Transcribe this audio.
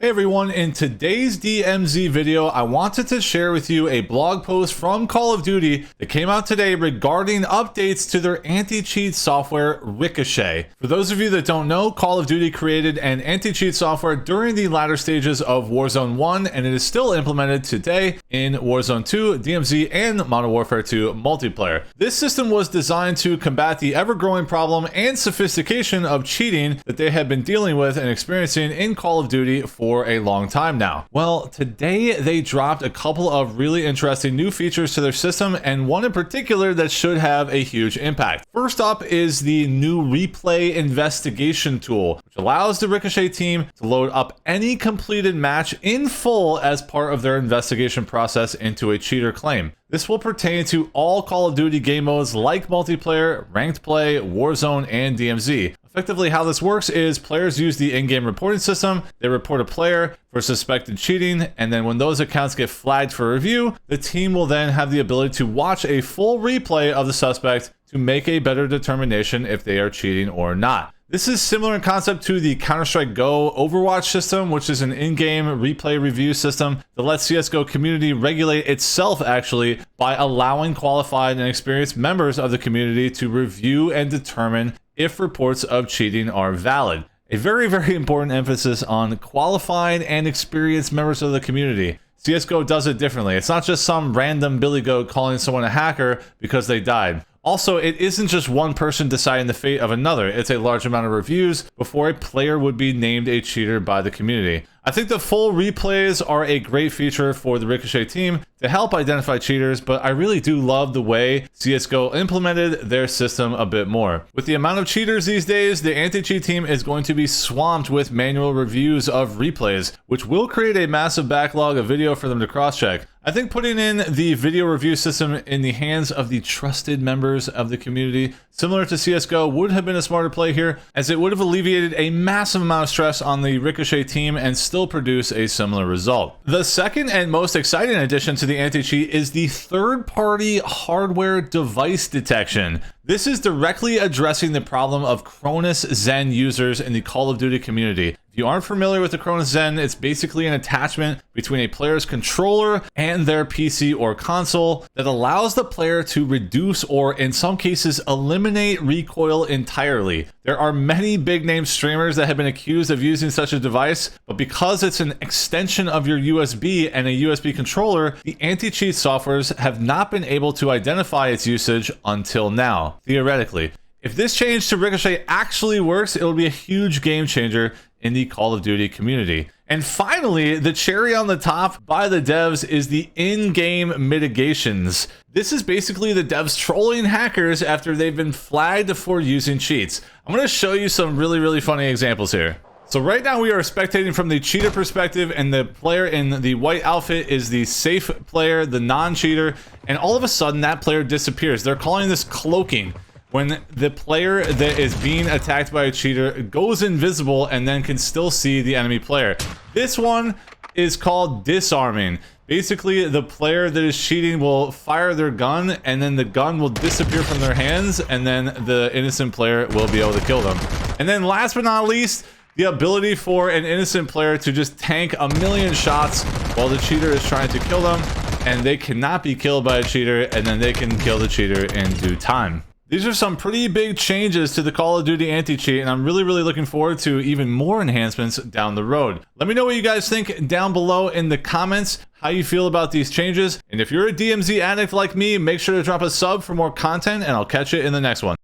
Hey everyone, in today's DMZ video, I wanted to share with you a blog post from Call of Duty that came out today regarding updates to their anti-cheat software, Ricochet. For those of you that don't know, Call of Duty created an anti-cheat software during the latter stages of Warzone 1, and it is still implemented today in Warzone 2, DMZ, and Modern Warfare 2 multiplayer. This system was designed to combat the ever-growing problem and sophistication of cheating that they have been dealing with and experiencing in Call of Duty for a long time now. Well, today they dropped a couple of really interesting new features to their system, and one in particular that should have a huge impact. First up is the new replay investigation tool, which allows the Ricochet team to load up any completed match in full as part of their investigation process into a cheater claim. This will pertain to all Call of Duty game modes like multiplayer, ranked play, Warzone, and DMZ. Effectively, how this works is players use the in-game reporting system, they report a player for suspected cheating, and then when those accounts get flagged for review, the team will then have the ability to watch a full replay of the suspect to make a better determination if they are cheating or not. This is similar in concept to the Counter-Strike Go Overwatch system, which is an in-game replay review system that lets CSGO community regulate itself actually by allowing qualified and experienced members of the community to review and determine if reports of cheating are valid. A very, very important emphasis on qualified and experienced members of the community. CSGO does it differently. It's not just some random billy goat calling someone a hacker because they died. Also, it isn't just one person deciding the fate of another. It's a large amount of reviews before a player would be named a cheater by the community. I think the full replays are a great feature for the Ricochet team to help identify cheaters, but I really do love the way CSGO implemented their system a bit more. With the amount of cheaters these days, the anti-cheat team is going to be swamped with manual reviews of replays, which will create a massive backlog of video for them to cross-check. I think putting in the video review system in the hands of the trusted members of the community, similar to CSGO, would have been a smarter play here, as it would have alleviated a massive amount of stress on the Ricochet team and still produce a similar result. The second and most exciting addition to the anti-cheat is the third-party hardware device detection. This is directly addressing the problem of Cronus Zen users in the Call of Duty community. If you aren't familiar with the Cronus Zen, it's basically an attachment between a player's controller and their PC or console that allows the player to reduce or, in some cases, eliminate recoil entirely. There are many big-name streamers that have been accused of using such a device, but because it's an extension of your USB and a USB controller, the anti-cheat softwares have not been able to identify its usage until now, theoretically. If this change to Ricochet actually works, it'll be a huge game changer in the Call of Duty community. And finally, the cherry on the top by the devs is the in-game mitigations. This is basically the devs trolling hackers after they've been flagged for using cheats. I'm going to show you some really funny examples here. So right now we are spectating from the cheater perspective, and the player in the white outfit is the safe player, the non-cheater, and all of a sudden that player disappears. They're calling this cloaking. When the player that is being attacked by a cheater goes invisible and then can still see the enemy player. This one is called disarming. Basically, the player that is cheating will fire their gun, and then the gun will disappear from their hands, and then the innocent player will be able to kill them. And then last but not least, the ability for an innocent player to just tank a million shots while the cheater is trying to kill them, and they cannot be killed by a cheater, and then they can kill the cheater in due time. These are some pretty big changes to the Call of Duty anti-cheat, and I'm really looking forward to even more enhancements down the road. Let me know what you guys think down below in the comments, how you feel about these changes, and if you're a DMZ addict like me, make sure to drop a sub for more content, and I'll catch you in the next one.